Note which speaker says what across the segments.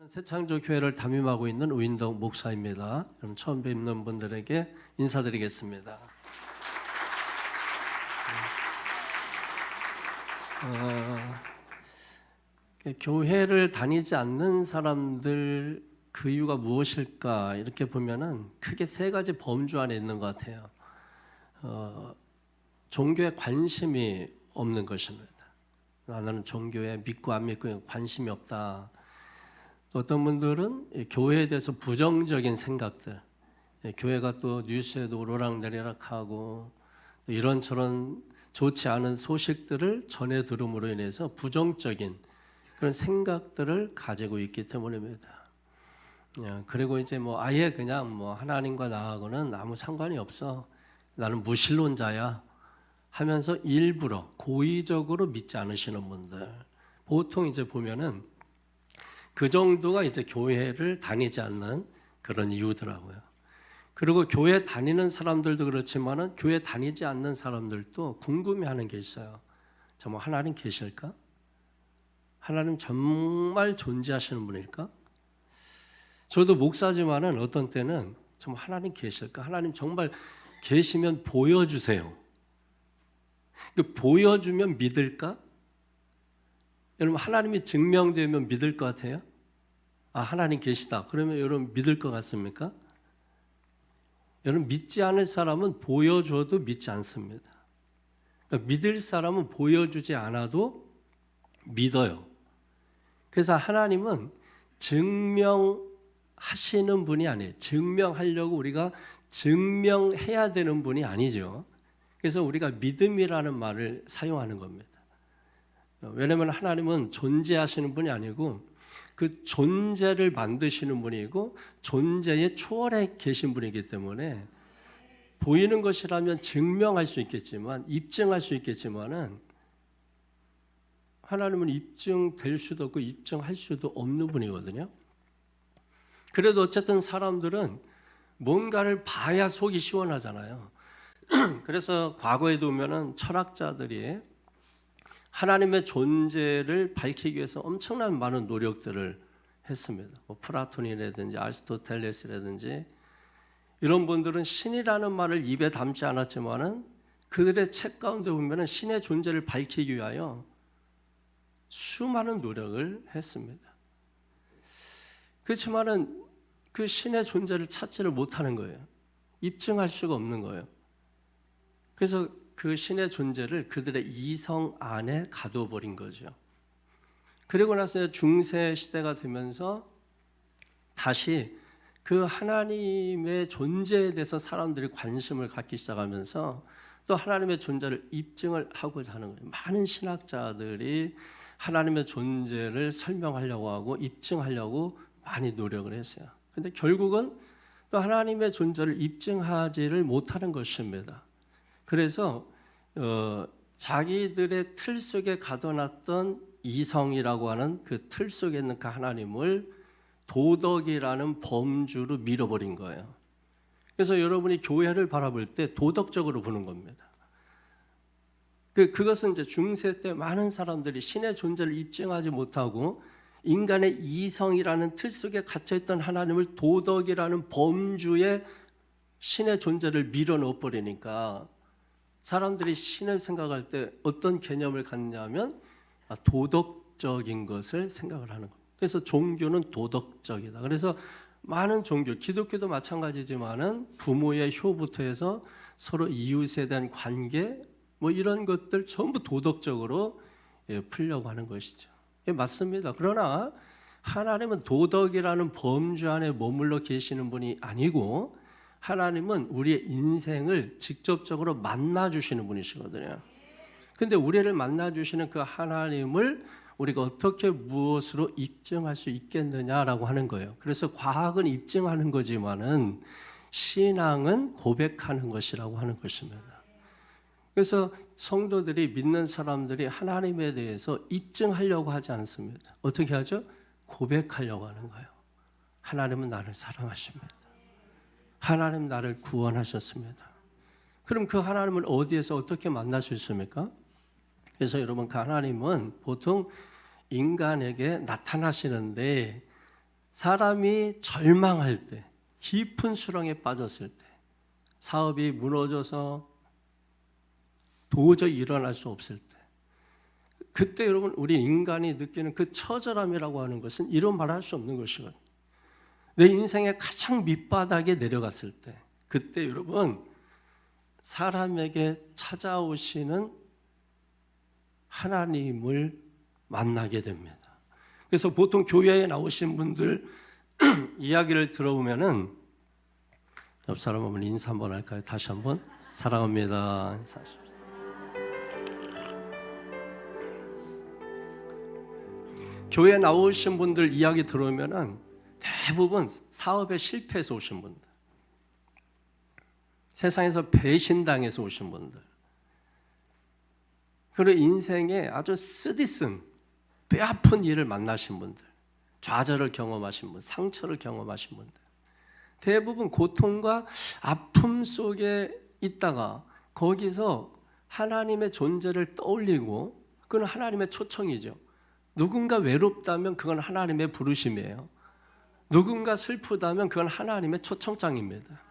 Speaker 1: 새창조교회를 담임하고 있는 우인덕 목사입니다. 여러분 처음 뵙는 분들에게 인사드리겠습니다. 교회를 다니지 않는 사람들 그 이유가 무엇일까 이렇게 보면은 크게 세 가지 범주 안에 있는 것 같아요. 종교에 관심이 없는 것입니다. 나는 종교에 믿고 안 믿고 관심이 없다. 어떤 분들은 교회에 대해서 부정적인 생각들, 교회가 또 뉴스에도 오르락내리락하고 이런저런 좋지 않은 소식들을 전해 들음으로 인해서 부정적인 그런 생각들을 가지고 있기 때문입니다. 그리고 이제 아예 그냥 하나님과 나하고는 아무 상관이 없어, 나는 무신론자야 하면서 일부러 고의적으로 믿지 않으시는 분들, 보통 이제 보면은 그 정도가 이제 교회를 다니지 않는 그런 이유더라고요. 그리고 교회 다니는 사람들도 그렇지만은 교회 다니지 않는 사람들도 궁금해하는 게 있어요. 정말 하나님 계실까? 하나님 정말 존재하시는 분일까? 저도 목사지만은 어떤 때는 정말 하나님 계실까? 하나님 정말 계시면 보여주세요. 보여주면 믿을까? 여러분 하나님이 증명되면 믿을 것 같아요? 하나님 계시다. 그러면 여러분 믿을 것 같습니까? 여러분 믿지 않을 사람은 보여줘도 믿지 않습니다. 그러니까 믿을 사람은 보여주지 않아도 믿어요. 그래서 하나님은 증명하시는 분이 아니에요. 증명하려고 우리가 증명해야 되는 분이 아니죠. 그래서 우리가 믿음이라는 말을 사용하는 겁니다. 왜냐하면 하나님은 존재하시는 분이 아니고 그 존재를 만드시는 분이고 존재에 초월해 계신 분이기 때문에 보이는 것이라면 증명할 수 있겠지만, 입증할 수 있겠지만은 하나님은 입증될 수도 없고 입증할 수도 없는 분이거든요. 그래도 어쨌든 사람들은 뭔가를 봐야 속이 시원하잖아요. 그래서 과거에도 보면은 철학자들이 하나님의 존재를 밝히기 위해서 엄청난 많은 노력들을 했습니다. 플라톤이라든지 아리스토텔레스라든지 이런 분들은 신이라는 말을 입에 담지 않았지만은 그들의 책 가운데 보면은 신의 존재를 밝히기 위하여 수많은 노력을 했습니다. 그렇지만은 그 신의 존재를 찾지를 못하는 거예요. 입증할 수가 없는 거예요. 그래서 그 신의 존재를 그들의 이성 안에 가둬버린 거죠. 그리고 나서 중세 시대가 되면서 다시 그 하나님의 존재에 대해서 사람들이 관심을 갖기 시작하면서 또 하나님의 존재를 입증을 하고자 하는 거예요. 많은 신학자들이 하나님의 존재를 설명하려고 하고 입증하려고 많이 노력을 했어요. 근데 결국은 또 하나님의 존재를 입증하지를 못하는 것입니다. 그래서 자기들의 틀 속에 가둬놨던 이성이라고 하는 그 틀 속에 있는 그 하나님을 도덕이라는 범주로 밀어버린 거예요. 그래서 여러분이 교회를 바라볼 때 도덕적으로 보는 겁니다. 그것은 이제 중세 때 많은 사람들이 신의 존재를 입증하지 못하고 인간의 이성이라는 틀 속에 갇혀있던 하나님을 도덕이라는 범주에 신의 존재를 밀어넣어 버리니까 사람들이 신을 생각할 때 어떤 개념을 갖냐면 도덕적인 것을 생각을 하는 거예요. 그래서 종교는 도덕적이다. 그래서 많은 종교, 기독교도 마찬가지지만은 부모의 효부터 해서 서로 이웃에 대한 관계 이런 것들 전부 도덕적으로 풀려고 하는 것이죠. 맞습니다. 그러나 하나님은 도덕이라는 범주 안에 머물러 계시는 분이 아니고 하나님은 우리의 인생을 직접적으로 만나주시는 분이시거든요. 근데 우리를 만나주시는 그 하나님을 우리가 어떻게 무엇으로 입증할 수 있겠느냐라고 하는 거예요. 그래서 과학은 입증하는 거지만은 신앙은 고백하는 것이라고 하는 것입니다. 그래서 성도들이 믿는 사람들이 하나님에 대해서 입증하려고 하지 않습니다. 어떻게 하죠? 고백하려고 하는 거예요. 하나님은 나를 사랑하십니다. 하나님 나를 구원하셨습니다. 그럼 그 하나님을 어디에서 어떻게 만날 수 있습니까? 그래서 여러분 그 하나님은 보통 인간에게 나타나시는데 사람이 절망할 때, 깊은 수렁에 빠졌을 때, 사업이 무너져서 도저히 일어날 수 없을 때, 그때 여러분 우리 인간이 느끼는 그 처절함이라고 하는 것은 이런 말할 수 없는 것이거든요. 내 인생의 가장 밑바닥에 내려갔을 때, 그때 여러분 사람에게 찾아오시는 하나님을 만나게 됩니다. 그래서 보통 교회에 나오신 분들 이야기를 들어보면은, 옆 사람 한번 인사 한번 할까요? 다시 한번 사랑합니다 인사하십시오. 교회에 나오신 분들 이야기 들어오면은 대부분 사업에 실패해서 오신 분들, 세상에서 배신당해서 오신 분들, 그리고 인생에 아주 쓰디쓴 뼈아픈 일을 만나신 분들, 좌절을 경험하신 분, 상처를 경험하신 분들, 대부분 고통과 아픔 속에 있다가 거기서 하나님의 존재를 떠올리고, 그건 하나님의 초청이죠. 누군가 외롭다면 그건 하나님의 부르심이에요. 누군가 슬프다면 그건 하나님의 초청장입니다.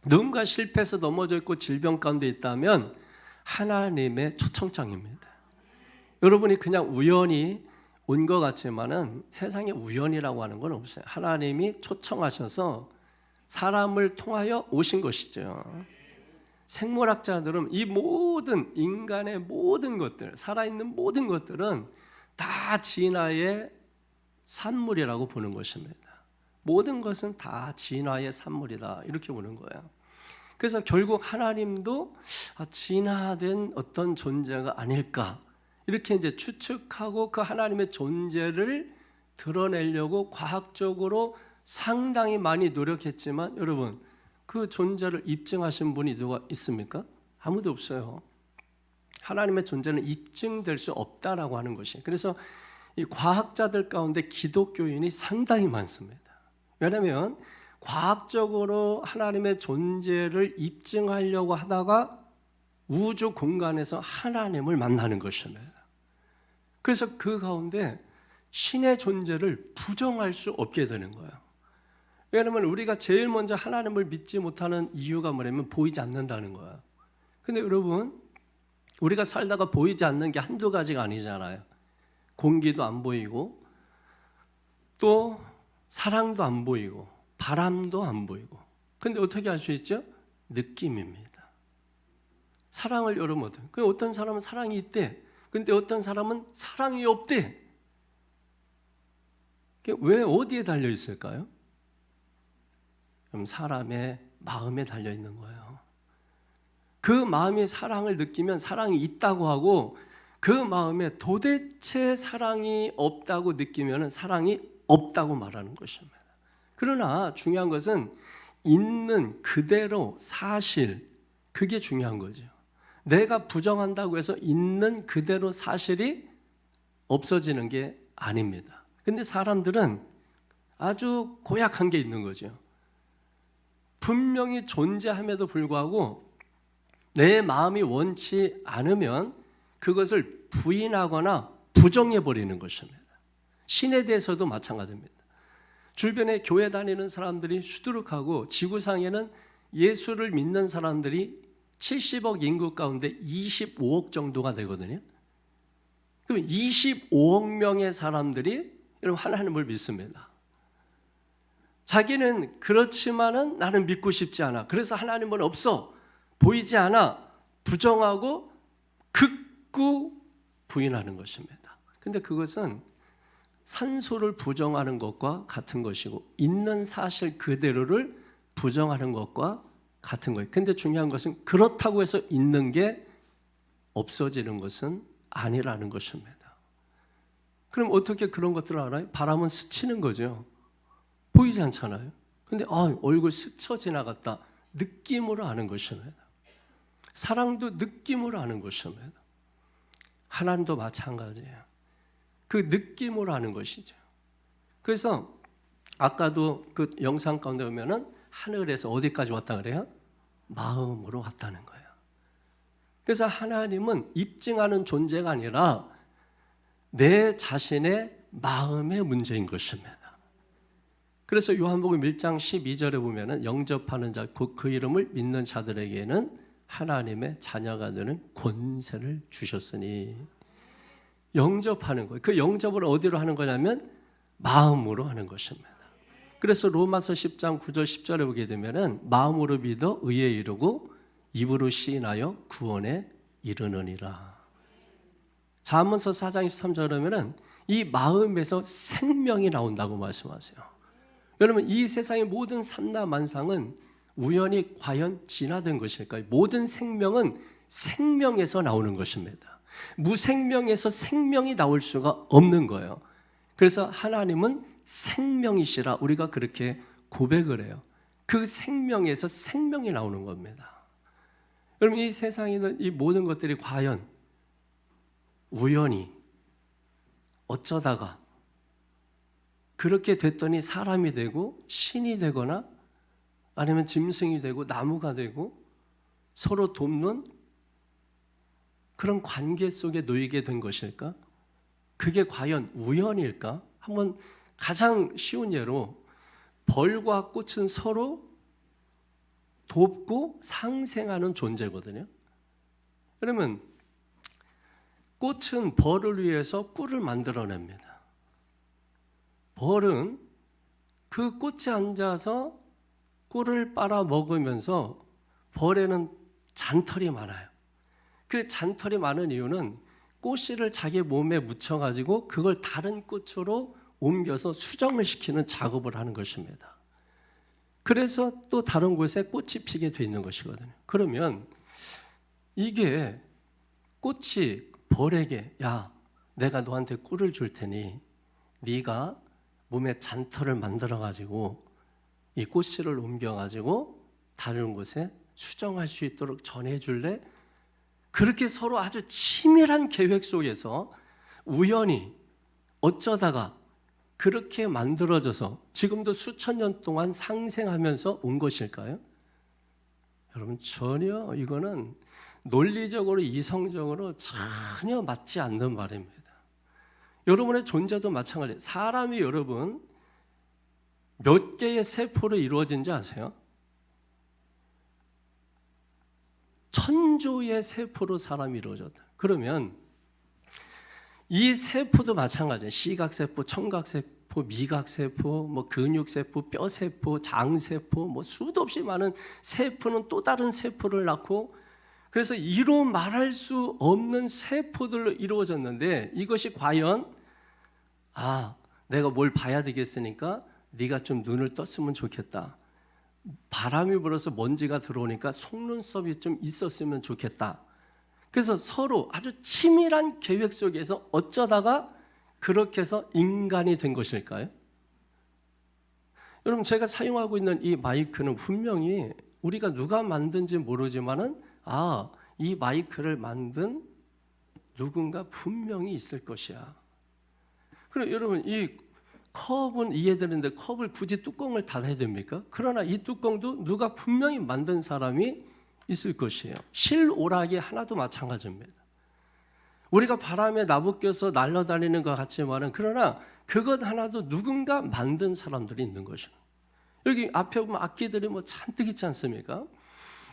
Speaker 1: 누군가 실패해서 넘어져 있고 질병 가운데 있다면 하나님의 초청장입니다. 여러분이 그냥 우연히 온 것 같지만은 세상에 우연이라고 하는 건 없어요. 하나님이 초청하셔서 사람을 통하여 오신 것이죠. 생물학자들은 이 모든 인간의 모든 것들, 살아있는 모든 것들은 다 진화의 산물이라고 보는 것입니다. 모든 것은 다 진화의 산물이다, 이렇게 보는 거예요. 그래서 결국 하나님도 진화된 어떤 존재가 아닐까, 이렇게 이제 추측하고 그 하나님의 존재를 드러내려고 과학적으로 상당히 많이 노력했지만, 여러분 그 존재를 입증하신 분이 누가 있습니까? 아무도 없어요. 하나님의 존재는 입증될 수 없다라고 하는 것이. 그래서 이 과학자들 가운데 기독교인이 상당히 많습니다. 왜냐하면 과학적으로 하나님의 존재를 입증하려고 하다가 우주 공간에서 하나님을 만나는 것입니다. 그래서 그 가운데 신의 존재를 부정할 수 없게 되는 거예요. 왜냐하면 우리가 제일 먼저 하나님을 믿지 못하는 이유가 뭐냐면 보이지 않는다는 거예요. 근데 여러분, 우리가 살다가 보이지 않는 게 한두 가지가 아니잖아요. 공기도 안 보이고, 또 사랑도 안 보이고, 바람도 안 보이고. 근데 어떻게 알 수 있죠? 느낌입니다. 사랑을 여러분 어떻게? 어떤 사람은 사랑이 있대. 근데 어떤 사람은 사랑이 없대. 왜 어디에 달려 있을까요? 그럼 사람의 마음에 달려 있는 거예요. 그 마음이 사랑을 느끼면 사랑이 있다고 하고, 그 마음에 도대체 사랑이 없다고 느끼면 사랑이 없다고 말하는 것입니다. 그러나 중요한 것은 있는 그대로 사실, 그게 중요한 거죠. 내가 부정한다고 해서 있는 그대로 사실이 없어지는 게 아닙니다. 근데 사람들은 아주 고약한 게 있는 거죠. 분명히 존재함에도 불구하고 내 마음이 원치 않으면 그것을 부인하거나 부정해버리는 것입니다. 신에 대해서도 마찬가지입니다. 주변에 교회 다니는 사람들이 수두룩하고, 지구상에는 예수를 믿는 사람들이 70억 인구 가운데 25억 정도가 되거든요. 그럼 25억 명의 사람들이 하나님을 믿습니다. 자기는 그렇지만은 나는 믿고 싶지 않아. 그래서 하나님은 없어. 보이지 않아. 부정하고 극구 부인하는 것입니다. 근데 그것은 산소를 부정하는 것과 같은 것이고, 있는 사실 그대로를 부정하는 것과 같은 거예요. 근데 중요한 것은 그렇다고 해서 있는 게 없어지는 것은 아니라는 것입니다. 그럼 어떻게 그런 것들을 알아요? 바람은 스치는 거죠. 보이지 않잖아요. 근데 얼굴 스쳐 지나갔다. 느낌으로 아는 것입니다. 사랑도 느낌으로 아는 것입니다. 하나님도 마찬가지예요. 그 느낌으로 아는 것이죠. 그래서 아까도 그 영상 가운데 보면은 하늘에서 어디까지 왔다 그래요? 마음으로 왔다는 거예요. 그래서 하나님은 입증하는 존재가 아니라 내 자신의 마음의 문제인 것입니다. 그래서 요한복음 1장 12절에 보면은 영접하는 자, 곧 그 이름을 믿는 자들에게는 하나님의 자녀가 되는 권세를 주셨으니. 영접하는 거예요. 그 영접을 어디로 하는 거냐면 마음으로 하는 것입니다. 그래서 로마서 10장 9절 10절에 보게 되면은 마음으로 믿어 의에 이르고 입으로 시인하여 구원에 이르느니라. 잠언서 4장 23절에 보면은 이 마음에서 생명이 나온다고 말씀하세요. 여러분, 이 세상의 모든 삼라만상은 우연히 과연 진화된 것일까요? 모든 생명은 생명에서 나오는 것입니다. 무생명에서 생명이 나올 수가 없는 거예요. 그래서 하나님은 생명이시라 우리가 그렇게 고백을 해요. 그 생명에서 생명이 나오는 겁니다. 여러분, 이 세상에 있는 이 모든 것들이 과연 우연히 어쩌다가 그렇게 됐더니 사람이 되고 신이 되거나 아니면 짐승이 되고 나무가 되고 서로 돕는 그런 관계 속에 놓이게 된 것일까? 그게 과연 우연일까? 한번 가장 쉬운 예로 벌과 꽃은 서로 돕고 상생하는 존재거든요. 그러면 꽃은 벌을 위해서 꿀을 만들어냅니다. 벌은 그 꽃에 앉아서 꿀을 빨아 먹으면서 벌에는 잔털이 많아요. 그 잔털이 많은 이유는 꽃씨를 자기 몸에 묻혀가지고 그걸 다른 꽃으로 옮겨서 수정을 시키는 작업을 하는 것입니다. 그래서 또 다른 곳에 꽃이 피게 돼 있는 것이거든요. 그러면 이게 꽃이 벌에게 야, 내가 너한테 꿀을 줄 테니 네가 몸에 잔털을 만들어가지고 이 꽃씨를 옮겨가지고 다른 곳에 수정할 수 있도록 전해줄래? 그렇게 서로 아주 치밀한 계획 속에서 우연히 어쩌다가 그렇게 만들어져서 지금도 수천 년 동안 상생하면서 온 것일까요? 여러분, 전혀 이거는 논리적으로 이성적으로 전혀 맞지 않는 말입니다. 여러분의 존재도 마찬가지예요. 사람이 여러분 몇 개의 세포로 이루어진지 아세요? 천조의 세포로 사람이 이루어졌다. 그러면 이 세포도 마찬가지예요. 시각세포, 청각세포, 미각세포, 뭐 근육세포, 뼈세포, 장세포, 뭐 수도 없이 많은 세포는 또 다른 세포를 낳고 그래서 이루 말할 수 없는 세포들로 이루어졌는데 이것이 과연 내가 뭘 봐야 되겠으니까 네가 좀 눈을 떴으면 좋겠다. 바람이 불어서 먼지가 들어오니까 속눈썹이 좀 있었으면 좋겠다. 그래서 서로 아주 치밀한 계획 속에서 어쩌다가 그렇게 해서 인간이 된 것일까요? 여러분, 제가 사용하고 있는 이 마이크는 분명히 우리가 누가 만든지 모르지만은 이 마이크를 만든 누군가 분명히 있을 것이야. 그럼 여러분, 이 컵은 이해되는데 컵을 굳이 뚜껑을 닫아야 됩니까? 그러나 이 뚜껑도 누가 분명히 만든 사람이 있을 것이에요. 실오락이 하나도 마찬가지입니다. 우리가 바람에 나부껴서 날아다니는 것 같지만은 그러나 그것 하나도 누군가 만든 사람들이 있는 것이에요. 여기 앞에 보면 악기들이 뭐 잔뜩 있지 않습니까?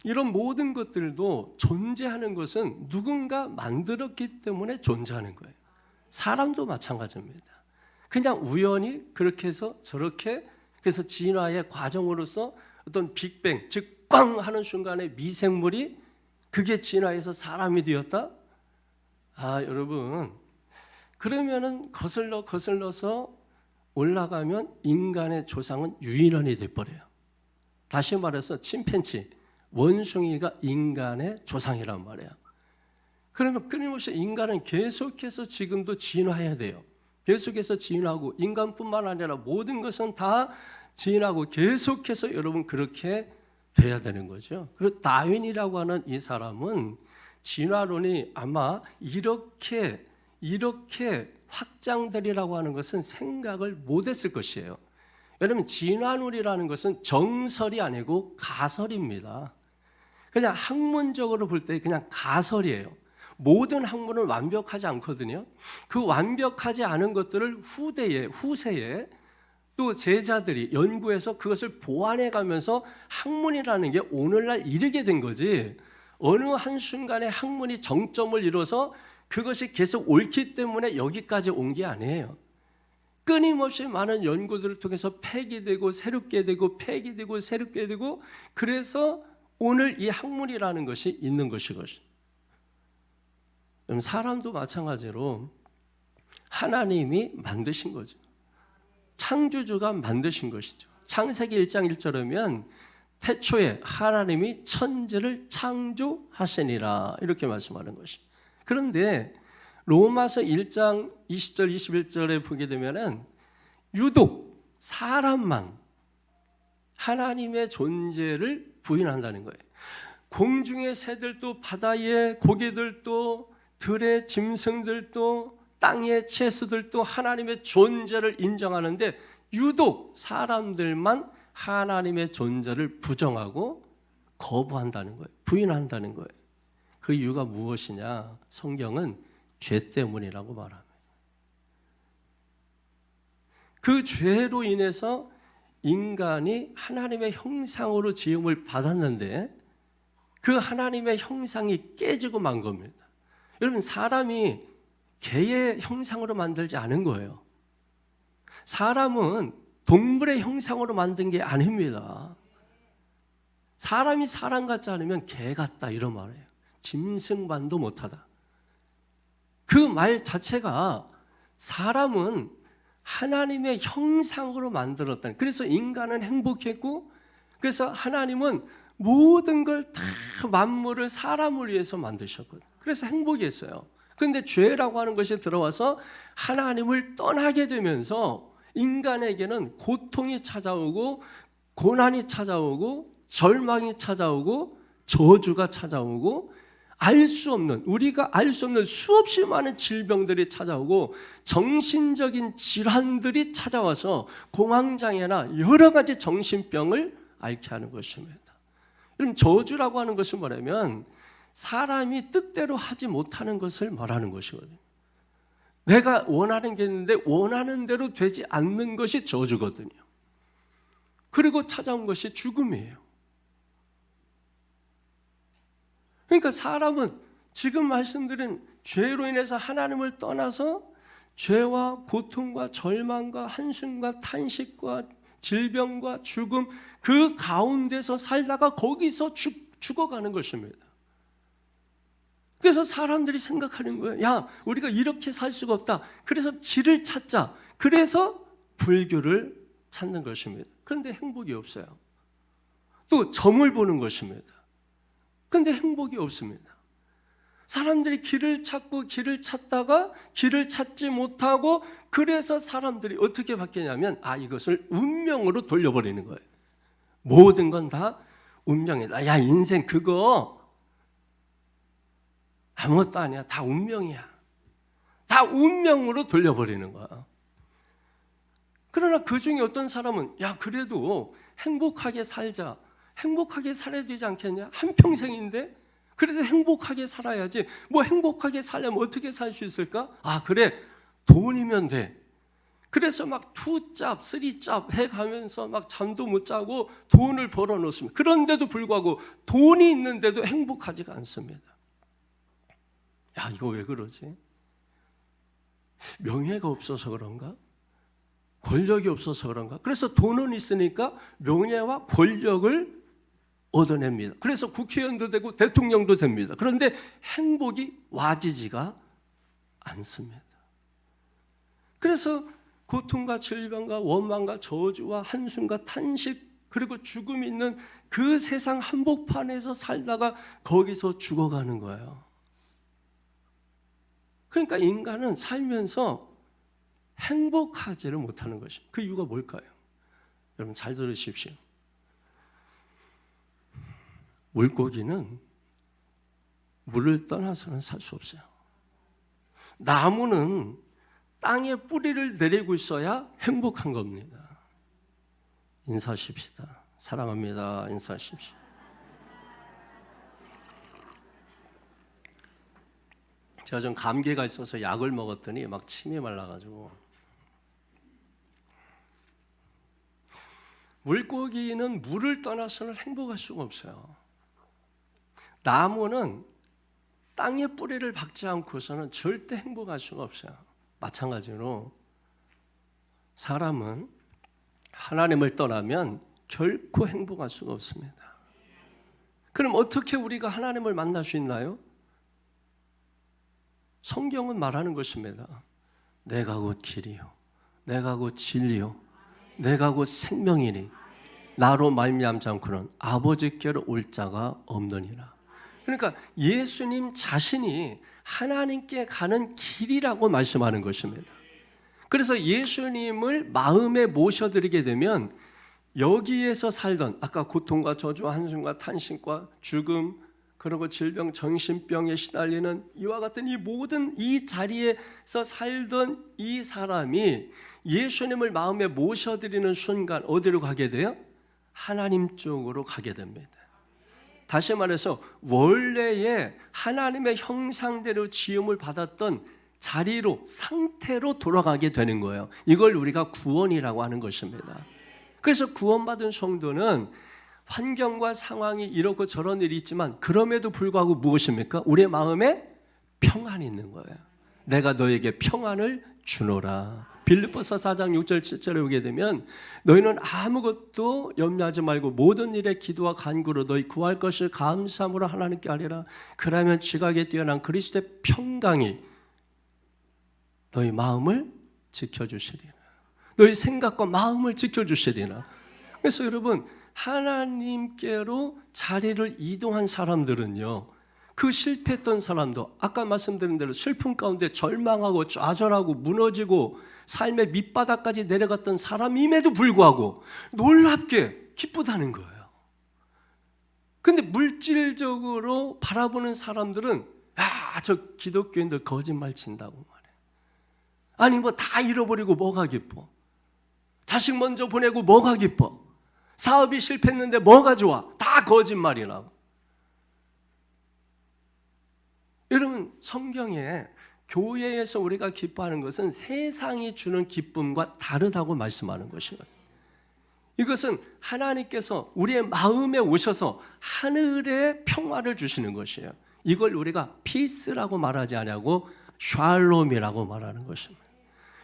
Speaker 1: 이런 모든 것들도 존재하는 것은 누군가 만들었기 때문에 존재하는 거예요. 사람도 마찬가지입니다. 그냥 우연히 그렇게 해서 저렇게 그래서 진화의 과정으로서 어떤 빅뱅, 즉 꽝 하는 순간에 미생물이 그게 진화해서 사람이 되었다? 여러분, 그러면은 거슬러서 올라가면 인간의 조상은 유인원이 돼버려요. 다시 말해서 침팬지, 원숭이가 인간의 조상이란 말이에요. 그러면 끊임없이 인간은 계속해서 지금도 진화해야 돼요. 계속해서 진화하고 인간뿐만 아니라 모든 것은 다 진화하고 계속해서 여러분 그렇게 돼야 되는 거죠. 그리고 다윈이라고 하는 이 사람은 진화론이 아마 이렇게 확장되리라고 하는 것은 생각을 못했을 것이에요. 왜냐하면 진화론이라는 것은 정설이 아니고 가설입니다. 그냥 학문적으로 볼 때 그냥 가설이에요. 모든 학문은 완벽하지 않거든요. 그 완벽하지 않은 것들을 후세에 또 제자들이 연구해서 그것을 보완해 가면서 학문이라는 게 오늘날 이르게 된 거지, 어느 한순간에 학문이 정점을 이뤄서 그것이 계속 옳기 때문에 여기까지 온 게 아니에요. 끊임없이 많은 연구들을 통해서 폐기되고 새롭게 되고 폐기되고 새롭게 되고, 그래서 오늘 이 학문이라는 것이 있는 것이거든요. 사람도 마찬가지로 하나님이 만드신 거죠. 창조주가 만드신 것이죠. 창세기 1장 1절이면 태초에 하나님이 천지를 창조하시니라 이렇게 말씀하는 것이죠. 그런데 로마서 1장 20절 21절에 보게 되면은 유독 사람만 하나님의 존재를 부인한다는 거예요. 공중의 새들도 바다의 고기들도 들의 짐승들도 땅의 채소들도 하나님의 존재를 인정하는데 유독 사람들만 하나님의 존재를 부정하고 거부한다는 거예요. 부인한다는 거예요. 그 이유가 무엇이냐? 성경은 죄 때문이라고 말합니다. 그 죄로 인해서 인간이 하나님의 형상으로 지음을 받았는데 그 하나님의 형상이 깨지고 만 겁니다. 여러분, 사람이 개의 형상으로 만들지 않은 거예요. 사람은 동물의 형상으로 만든 게 아닙니다. 사람이 사람 같지 않으면 개 같다 이런 말이에요. 짐승반도 못하다. 그 말 자체가 사람은 하나님의 형상으로 만들었다. 그래서 인간은 행복했고, 그래서 하나님은 모든 걸 다 만물을 사람을 위해서 만드셨거든요. 그래서 행복했어요. 그런데 죄라고 하는 것이 들어와서 하나님을 떠나게 되면서 인간에게는 고통이 찾아오고 고난이 찾아오고 절망이 찾아오고 저주가 찾아오고 우리가 알 수 없는 수없이 많은 질병들이 찾아오고 정신적인 질환들이 찾아와서 공황장애나 여러 가지 정신병을 앓게 하는 것입니다. 이런 저주라고 하는 것은 뭐냐면 사람이 뜻대로 하지 못하는 것을 말하는 것이거든요. 내가 원하는 게 있는데 원하는 대로 되지 않는 것이 저주거든요. 그리고 찾아온 것이 죽음이에요. 그러니까 사람은 지금 말씀드린 죄로 인해서 하나님을 떠나서 죄와 고통과 절망과 한숨과 탄식과 질병과 죽음, 그 가운데서 살다가 거기서 죽어가는 것입니다. 그래서 사람들이 생각하는 거예요. 야, 우리가 이렇게 살 수가 없다. 그래서 길을 찾자. 그래서 불교를 찾는 것입니다. 그런데 행복이 없어요. 또 점을 보는 것입니다. 그런데 행복이 없습니다. 사람들이 길을 찾고 길을 찾다가 길을 찾지 못하고, 그래서 사람들이 어떻게 바뀌냐면 이것을 운명으로 돌려버리는 거예요. 모든 건 다 운명이다. 야, 인생 그거 아무것도 아니야. 다 운명이야. 다 운명으로 돌려버리는 거야. 그러나 그 중에 어떤 사람은 그래도 행복하게 살자. 행복하게 살아야 되지 않겠냐? 한평생인데 그래도 행복하게 살아야지. 뭐 행복하게 살려면 어떻게 살 수 있을까? 그래, 돈이면 돼. 그래서 막 2짭, 3짭 해가면서 막 잠도 못 자고 돈을 벌어 놓습니다. 그런데도 불구하고 돈이 있는데도 행복하지가 않습니다. 이거 왜 그러지? 명예가 없어서 그런가? 권력이 없어서 그런가? 그래서 돈은 있으니까 명예와 권력을 얻어냅니다. 그래서 국회의원도 되고 대통령도 됩니다. 그런데 행복이 와지지가 않습니다. 그래서 고통과 질병과 원망과 저주와 한숨과 탄식, 그리고 죽음이 있는 그 세상 한복판에서 살다가 거기서 죽어가는 거예요. 그러니까 인간은 살면서 행복하지를 못하는 것입니다. 그 이유가 뭘까요? 여러분 잘 들으십시오. 물고기는 물을 떠나서는 살 수 없어요. 나무는 땅에 뿌리를 내리고 있어야 행복한 겁니다. 인사하십시다. 사랑합니다. 인사하십시오. 제가 좀 감기가 있어서 약을 먹었더니 막 침이 말라가지고 물고기는 물을 떠나서는 행복할 수가 없어요. 나무는 땅에 뿌리를 박지 않고서는 절대 행복할 수가 없어요. 마찬가지로 사람은 하나님을 떠나면 결코 행복할 수가 없습니다. 그럼 어떻게 우리가 하나님을 만날 수 있나요? 성경은 말하는 것입니다. 내가 곧 길이요, 내가 곧 진리요, 내가 곧 생명이니 나로 말미암지 않고는 아버지께로 올 자가 없느니라. 그러니까 예수님 자신이 하나님께 가는 길이라고 말씀하는 것입니다. 그래서 예수님을 마음에 모셔드리게 되면 여기에서 살던 아까 고통과 저주와 한숨과 탄식과 죽음 그리고 질병, 정신병에 시달리는 이와 같은 이 모든 이 자리에서 살던 이 사람이 예수님을 마음에 모셔드리는 순간 어디로 가게 돼요? 하나님 쪽으로 가게 됩니다. 다시 말해서 원래의 하나님의 형상대로 지음을 받았던 자리로, 상태로 돌아가게 되는 거예요. 이걸 우리가 구원이라고 하는 것입니다. 그래서 구원받은 성도는 환경과 상황이 이렇고 저런 일이 있지만 그럼에도 불구하고 무엇입니까? 우리의 마음에 평안이 있는 거예요. 내가 너에게 평안을 주노라. 빌립보서 4장 6절 7절에 오게 되면 너희는 아무것도 염려하지 말고 모든 일에 기도와 간구로 너희 구할 것을 감사함으로 하나님께 아뢰라. 그러면 지각에 뛰어난 그리스도의 평강이 너희 마음을 지켜주시리라. 너희 생각과 마음을 지켜주시리라. 그래서 여러분 하나님께로 자리를 이동한 사람들은요, 그 실패했던 사람도 아까 말씀드린 대로 슬픔 가운데 절망하고 좌절하고 무너지고 삶의 밑바닥까지 내려갔던 사람임에도 불구하고 놀랍게 기쁘다는 거예요. 근데 물질적으로 바라보는 사람들은 저 기독교인들 거짓말 친다고 말해. 아니 뭐 다 잃어버리고 뭐가 기뻐? 자식 먼저 보내고 뭐가 기뻐? 사업이 실패했는데 뭐가 좋아? 다 거짓말이라고. 여러분 성경에 교회에서 우리가 기뻐하는 것은 세상이 주는 기쁨과 다르다고 말씀하는 것이거든요. 이것은 하나님께서 우리의 마음에 오셔서 하늘의 평화를 주시는 것이에요. 이걸 우리가 피스라고 말하지 않냐고 샬롬이라고 말하는 것입니다.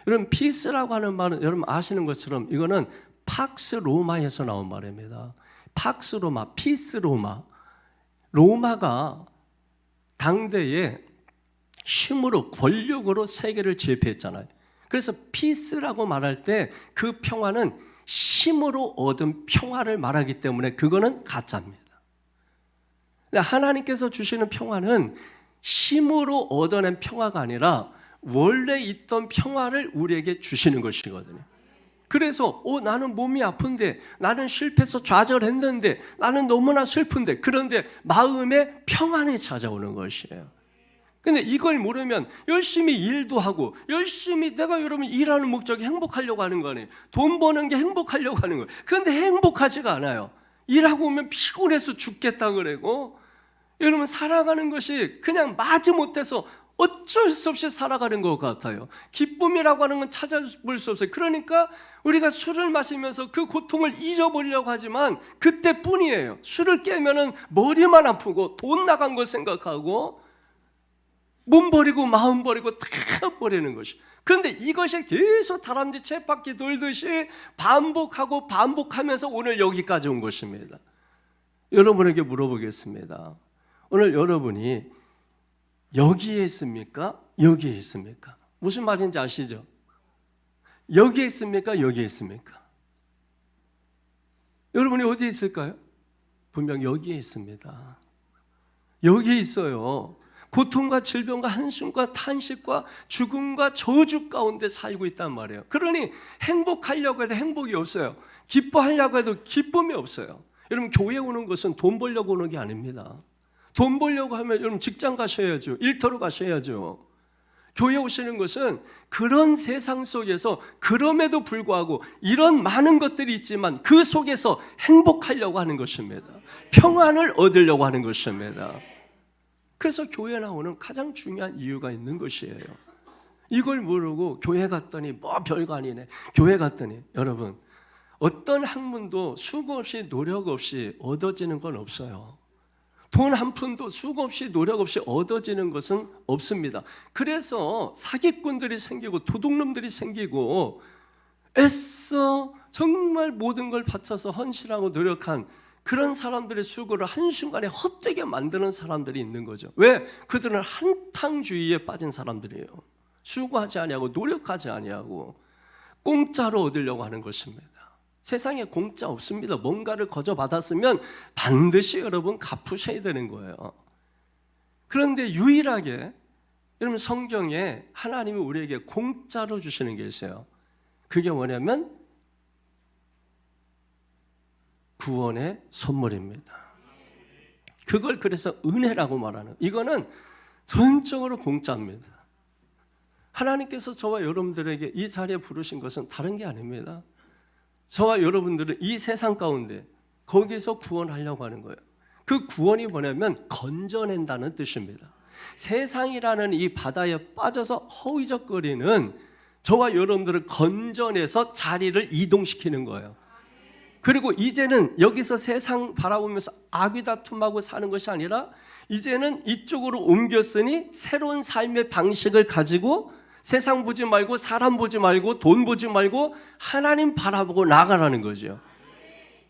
Speaker 1: 여러분 피스라고 하는 말은 여러분 아시는 것처럼 이거는 팍스 로마에서 나온 말입니다. 팍스 로마, 피스 로마. 로마가 당대에 힘으로 권력으로 세계를 지배했잖아요. 그래서 피스라고 말할 때 그 평화는 힘으로 얻은 평화를 말하기 때문에 그거는 가짜입니다. 하나님께서 주시는 평화는 힘으로 얻어낸 평화가 아니라 원래 있던 평화를 우리에게 주시는 것이거든요. 그래서 나는 몸이 아픈데, 나는 실패해서 좌절했는데, 나는 너무나 슬픈데, 그런데 마음에 평안이 찾아오는 것이에요. 근데 이걸 모르면 열심히 일도 하고 열심히 내가 여러분 일하는 목적이 행복하려고 하는 거 아니에요. 돈 버는 게 행복하려고 하는 거예요. 그런데 행복하지가 않아요. 일하고 오면 피곤해서 죽겠다 그러고 여러분 살아가는 것이 그냥 마지못해서 어쩔 수 없이 살아가는 것 같아요. 기쁨이라고 하는 건 찾아볼 수 없어요. 그러니까 우리가 술을 마시면서 그 고통을 잊어버리려고 하지만 그때뿐이에요. 술을 깨면은 머리만 아프고 돈 나간 거 생각하고 몸 버리고 마음 버리고 다 버리는 것이. 그런데 이것이 계속 다람쥐 쳇바퀴 돌듯이 반복하고 반복하면서 오늘 여기까지 온 것입니다. 여러분에게 물어보겠습니다. 오늘 여러분이 여기에 있습니까? 여기에 있습니까? 무슨 말인지 아시죠? 여기에 있습니까? 여기에 있습니까? 여러분이 어디에 있을까요? 분명 여기에 있습니다. 여기에 있어요. 고통과 질병과 한숨과 탄식과 죽음과 저주 가운데 살고 있단 말이에요. 그러니 행복하려고 해도 행복이 없어요. 기뻐하려고 해도 기쁨이 없어요. 여러분 교회 오는 것은 돈 벌려고 오는 게 아닙니다. 돈 벌려고 하면 여러분 직장 가셔야죠. 일터로 가셔야죠. 교회 오시는 것은 그런 세상 속에서 그럼에도 불구하고 이런 많은 것들이 있지만 그 속에서 행복하려고 하는 것입니다. 평안을 얻으려고 하는 것입니다. 그래서 교회 나오는 가장 중요한 이유가 있는 것이에요. 이걸 모르고 교회 갔더니 뭐 별거 아니네. 교회 갔더니 여러분 어떤 학문도 수고 없이 노력 없이 얻어지는 건 없어요. 돈 한 푼도 수고 없이 노력 없이 얻어지는 것은 없습니다. 그래서 사기꾼들이 생기고 도둑놈들이 생기고 애써 정말 모든 걸 바쳐서 헌신하고 노력한 그런 사람들의 수고를 한순간에 헛되게 만드는 사람들이 있는 거죠. 왜? 그들은 한탕주의에 빠진 사람들이에요. 수고하지 아니하고 노력하지 아니하고 공짜로 얻으려고 하는 것입니다. 세상에 공짜 없습니다. 뭔가를 거저 받았으면 반드시 여러분 갚으셔야 되는 거예요. 그런데 유일하게 여러분 성경에 하나님이 우리에게 공짜로 주시는 게 있어요. 그게 뭐냐면 구원의 선물입니다. 그걸 그래서 은혜라고 말하는, 이거는 전적으로 공짜입니다. 하나님께서 저와 여러분들에게 이 자리에 부르신 것은 다른 게 아닙니다. 저와 여러분들은 이 세상 가운데 거기서 구원하려고 하는 거예요. 그 구원이 뭐냐면 건져낸다는 뜻입니다. 세상이라는 이 바다에 빠져서 허우적거리는 저와 여러분들을 건져내서 자리를 이동시키는 거예요. 그리고 이제는 여기서 세상 바라보면서 아귀다툼하고 사는 것이 아니라 이제는 이쪽으로 옮겼으니 새로운 삶의 방식을 가지고 세상 보지 말고 사람 보지 말고 돈 보지 말고 하나님 바라보고 나가라는 거죠.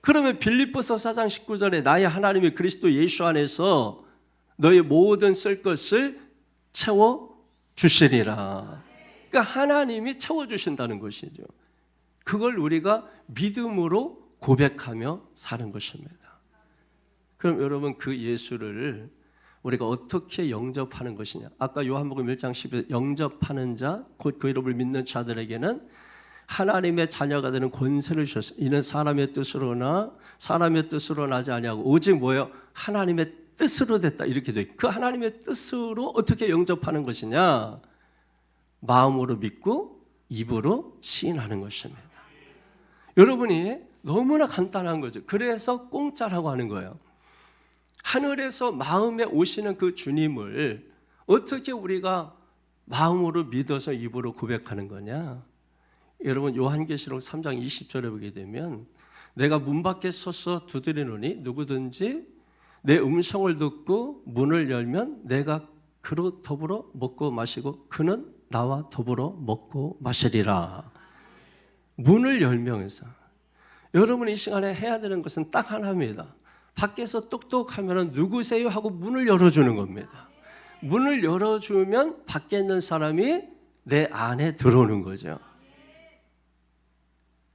Speaker 1: 그러면 빌립보서 4장 19절에 나의 하나님이 그리스도 예수 안에서 너의 모든 쓸 것을 채워주시리라. 그러니까 하나님이 채워주신다는 것이죠. 그걸 우리가 믿음으로 고백하며 사는 것입니다. 그럼 여러분 그 예수를 우리가 어떻게 영접하는 것이냐? 아까 요한복음 1장 10에 영접하는 자, 곧 그 이름을 믿는 자들에게는 하나님의 자녀가 되는 권세를 주셨어요. 이는 사람의 뜻으로나 사람의 뜻으로 나지 아니하고 오직 뭐예요? 하나님의 뜻으로 됐다 이렇게 돼. 그 하나님의 뜻으로 어떻게 영접하는 것이냐? 마음으로 믿고 입으로 시인하는 것입니다. 여러분이 너무나 간단한 거죠. 그래서 공짜라고 하는 거예요. 하늘에서 마음에 오시는 그 주님을 어떻게 우리가 마음으로 믿어서 입으로 고백하는 거냐? 여러분 요한계시록 3장 20절에 보게 되면 내가 문 밖에 서서 두드리노니 누구든지 내 음성을 듣고 문을 열면 내가 그로 더불어 먹고 마시고 그는 나와 더불어 먹고 마시리라. 문을 열면서 여러분이 이 시간에 해야 되는 것은 딱 하나입니다. 밖에서 똑똑하면 누구세요? 하고 문을 열어주는 겁니다. 문을 열어주면 밖에 있는 사람이 내 안에 들어오는 거죠.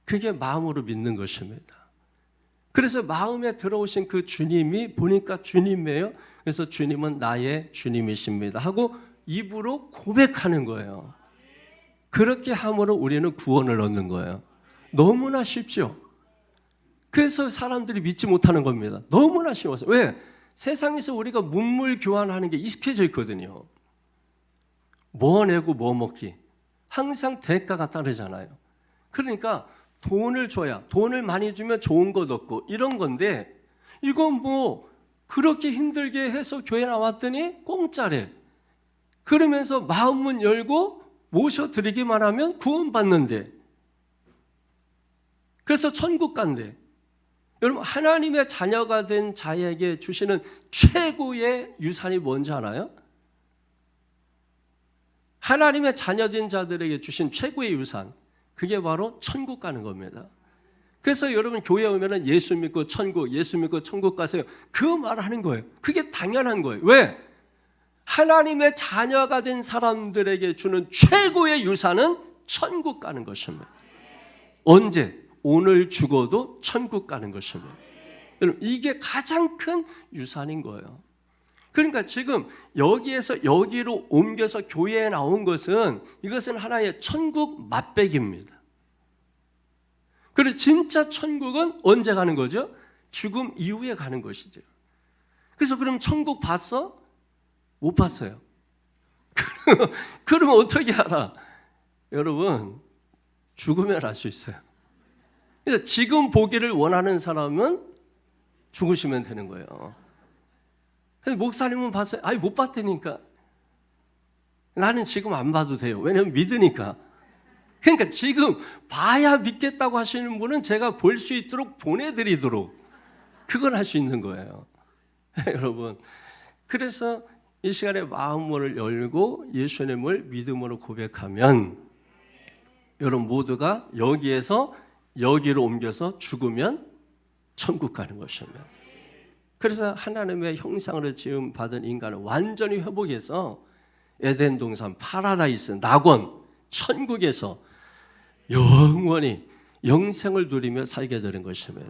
Speaker 1: 그게 마음으로 믿는 것입니다. 그래서 마음에 들어오신 그 주님이 보니까 주님이에요. 그래서 주님은 나의 주님이십니다 하고 입으로 고백하는 거예요. 그렇게 함으로 우리는 구원을 얻는 거예요. 너무나 쉽죠? 그래서 사람들이 믿지 못하는 겁니다. 너무나 쉬워서. 왜? 세상에서 우리가 문물 교환하는 게 익숙해져 있거든요. 뭐 내고 뭐 먹기. 항상 대가가 따르잖아요. 그러니까 돈을 줘야, 돈을 많이 주면 좋은 것 얻고 이런 건데 이건 뭐 그렇게 힘들게 해서 교회 나왔더니 공짜래. 그러면서 마음문 열고 모셔드리기만 하면 구원받는데. 그래서 천국 간대. 여러분 하나님의 자녀가 된 자에게 주시는 최고의 유산이 뭔지 알아요? 하나님의 자녀된 자들에게 주신 최고의 유산, 그게 바로 천국 가는 겁니다. 그래서 여러분 교회 오면 예수 믿고 천국, 예수 믿고 천국 가세요. 그 말하는 거예요. 그게 당연한 거예요. 왜? 하나님의 자녀가 된 사람들에게 주는 최고의 유산은 천국 가는 것입니다. 언제? 오늘 죽어도 천국 가는 것입니다. 여러분 이게 가장 큰 유산인 거예요. 그러니까 지금 여기에서 여기로 옮겨서 교회에 나온 것은 이것은 하나의 천국 맛배기입니다. 그리고 진짜 천국은 언제 가는 거죠? 죽음 이후에 가는 것이죠. 그래서 그럼 천국 봤어? 못 봤어요. 그러면 어떻게 알아? 여러분 죽으면 알 수 있어요. 그래서 지금 보기를 원하는 사람은 죽으시면 되는 거예요. 근데 목사님은 봤어요? 아니 못 봤다니까. 나는 지금 안 봐도 돼요. 왜냐하면 믿으니까. 그러니까 지금 봐야 믿겠다고 하시는 분은 제가 볼 수 있도록 보내드리도록 그걸 할 수 있는 거예요. 여러분, 그래서 이 시간에 마음을 열고 예수님을 믿음으로 고백하면 여러분 모두가 여기에서 여기로 옮겨서 죽으면 천국 가는 것입니다. 그래서 하나님의 형상으로 지음 받은 인간을 완전히 회복해서 에덴 동산, 파라다이스, 낙원, 천국에서 영원히 영생을 누리며 살게 되는 것입니다.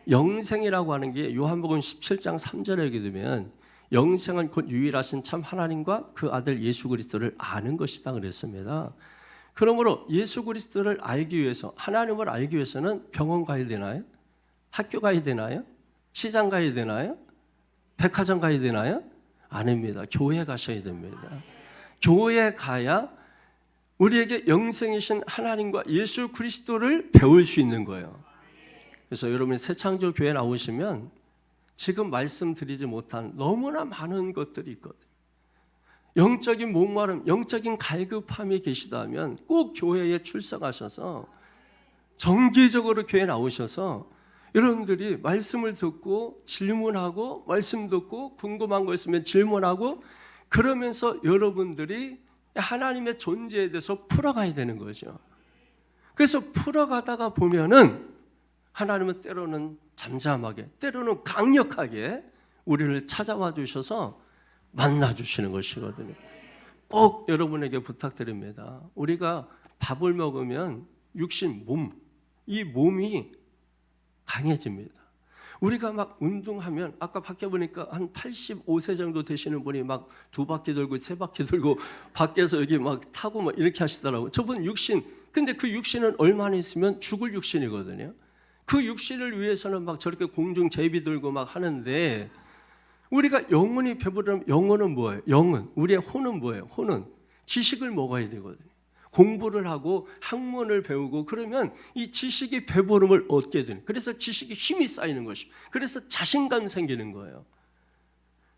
Speaker 1: 영생이라고 하는 게 요한복음 17장 3절에 얘기 되면 영생은 곧 유일하신 참 하나님과 그 아들 예수 그리스도를 아는 것이다 그랬습니다. 그러므로 예수 그리스도를 알기 위해서, 하나님을 알기 위해서는 병원 가야 되나요? 학교 가야 되나요? 시장 가야 되나요? 백화점 가야 되나요? 아닙니다. 교회 가셔야 됩니다. 교회 가야 우리에게 영생이신 하나님과 예수 그리스도를 배울 수 있는 거예요. 그래서 여러분이 새창조 교회 나오시면 지금 말씀드리지 못한 너무나 많은 것들이 있거든요. 영적인 목마름, 영적인 갈급함이 계시다면 꼭 교회에 출석하셔서 정기적으로 교회에 나오셔서 여러분들이 말씀을 듣고 질문하고, 말씀 듣고 궁금한 거 있으면 질문하고, 그러면서 여러분들이 하나님의 존재에 대해서 풀어가야 되는 거죠. 그래서 풀어가다가 보면은 하나님은 때로는 잠잠하게, 때로는 강력하게 우리를 찾아와 주셔서 만나 주시는 것이거든요. 꼭 여러분에게 부탁드립니다. 우리가 밥을 먹으면 육신, 이 몸이 강해집니다. 우리가 막 운동하면 아까 밖에 보니까 한 85세 정도 되시는 분이 막 2바퀴 돌고 3바퀴 돌고 밖에서 여기 막 타고 막 이렇게 하시더라고요. 저분 육신, 근데 그 육신은 얼마나 있으면 죽을 육신이거든요. 그 육신을 위해서는 막 저렇게 공중 제비 들고 막 하는데, 우리가 영혼이 배부르면 영혼은 뭐예요? 영은, 우리의 혼은 뭐예요? 혼은 지식을 먹어야 되거든요. 공부를 하고 학문을 배우고 그러면 이 지식이 배부름을 얻게 되는, 그래서 지식이 힘이 쌓이는 것입니다. 그래서 자신감 생기는 거예요.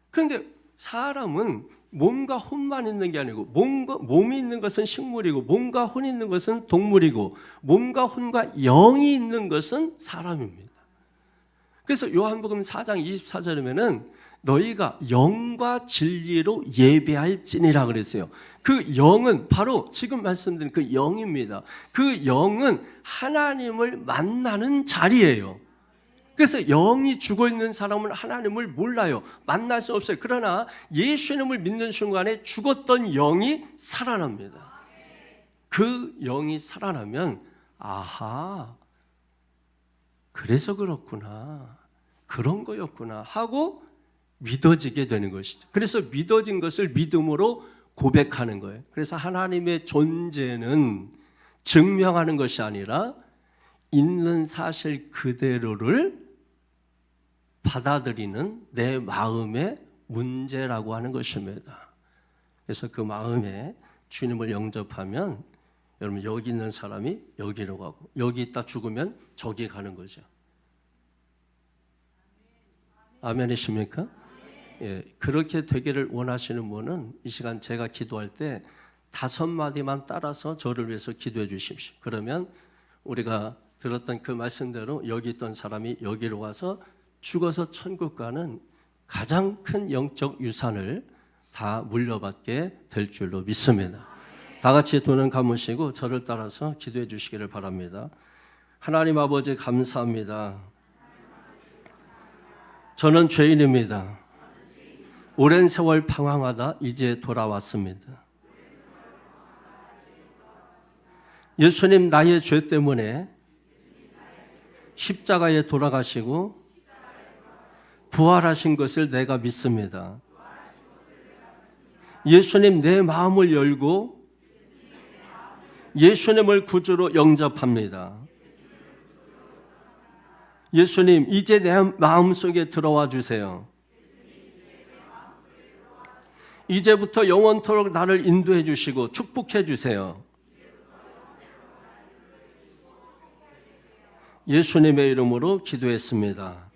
Speaker 1: 그런데 사람은 몸과 혼만 있는 게 아니고, 몸이 있는 것은 식물이고, 몸과 혼이 있는 것은 동물이고, 몸과 혼과 영이 있는 것은 사람입니다. 그래서 요한복음 4장 24절이면은 너희가 영과 진리로 예배할지니라 그랬어요. 그 영은 바로 지금 말씀드린 그 영입니다. 그 영은 하나님을 만나는 자리예요. 그래서 영이 죽어 있는 사람은 하나님을 몰라요. 만날 수 없어요. 그러나 예수님을 믿는 순간에 죽었던 영이 살아납니다. 그 영이 살아나면 아하, 그래서 그렇구나, 그런 거였구나 하고 믿어지게 되는 것이죠. 그래서 믿어진 것을 믿음으로 고백하는 거예요. 그래서 하나님의 존재는 증명하는 것이 아니라 있는 사실 그대로를 받아들이는 내 마음의 문제라고 하는 것입니다. 그래서 그 마음에 주님을 영접하면 여러분 여기 있는 사람이 여기로 가고, 여기 있다 죽으면 저기 가는 거죠. 아멘이십니까? 예, 그렇게 되기를 원하시는 분은 이 시간 제가 기도할 때 5마디만 따라서 저를 위해서 기도해 주십시오. 그러면 우리가 들었던 그 말씀대로 여기 있던 사람이 여기로 와서 죽어서 천국 가는 가장 큰 영적 유산을 다 물려받게 될 줄로 믿습니다. 다 같이 두 눈 감으시고 저를 따라서 기도해 주시기를 바랍니다. 하나님 아버지 감사합니다. 저는 죄인입니다. 오랜 세월 방황하다 이제 돌아왔습니다. 예수님 나의 죄 때문에 십자가에 돌아가시고 부활하신 것을 내가 믿습니다. 예수님 내 마음을 열고 예수님을 구주로 영접합니다. 예수님 이제 내 마음속에 들어와 주세요. 이제부터 영원토록 나를 인도해 주시고 축복해 주세요. 예수님의 이름으로 기도했습니다.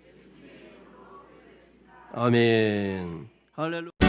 Speaker 1: 아멘. 할렐루야.